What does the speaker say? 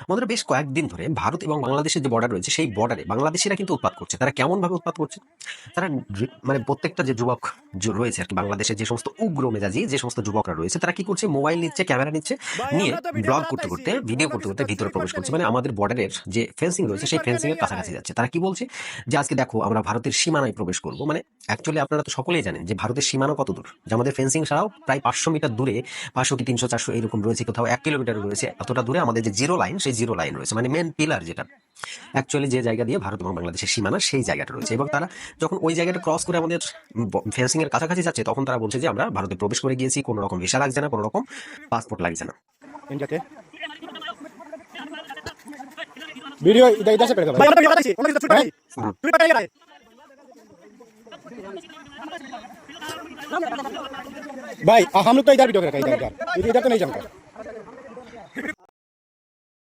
বন্ধুরা, বেশ কয়েকদিন ধরে ভারত এবং বাংলাদেশের যে বর্ডার রয়েছে সেই বর্ডারে বাংলাদেশিরা কিন্তু উৎপাত করছে। তারা কেমন ভাবে উৎপাত করছে? তারা মানে প্রত্যেকটা যে যুবক রয়েছে আর কি, বাংলাদেশের যে সমস্ত উগ্র মেজাজি যে সমস্ত যুবকরা রয়েছে, তারা কি করছে, মোবাইল নিচ্ছে, ক্যামেরা নিচ্ছে, নিয়ে ব্লগ করতে করতে, ভিডিও করতে করতে ভিতরে প্রবেশ করছে। মানে আমাদের বর্ডারের যে ফেন্সিং রয়েছে সেই ফেন্সিং এর কাছাকাছি যাচ্ছে। তারা কি বলছে যে আজকে দেখো আমরা ভারতের সীমানায় প্রবেশ করবো। মানে অ্যাকচুয়ালি আপনারা তো সকলেই জানেন যে ভারতের সীমানা কত দূর, যে আমাদের ফেন্সিং ছাড়াও প্রায় 500 মিটার দূরে, 500 কি 300 400 এরকম রয়েছে, কোথাও 1 কিলোমিটার রয়েছে, এতটা দূরে আমাদের যে জিরো লাইন, সেই জিরো লাইন রয়েছে, মানে মেন পিলার, যেটা অ্যাকচুয়ালি যে জায়গা দিয়ে ভারত এবং বাংলাদেশের সীমানা সেই জায়গাটা রয়েছে। এবং তারা যখন ওই জায়গাটা ক্রস করে আমাদের ফেন্সিং এর কাছাকাছি যাচ্ছে, তখন তারা বলছে যে আমরা ভারতে প্রবেশ করে গিয়েছি, কোনো রকম ভিসা লাগছে না, কোনো রকম পাসপোর্ট লাগছে না। इनके वीडियो इधर इधर से पड़ेगा भाई भाई बताइए उन्होंने तो छूट भाई छूट पटाई रहा है भाई हम लोग तो इधर वीडियो कर रहे हैं इधर इधर तो नहीं जमता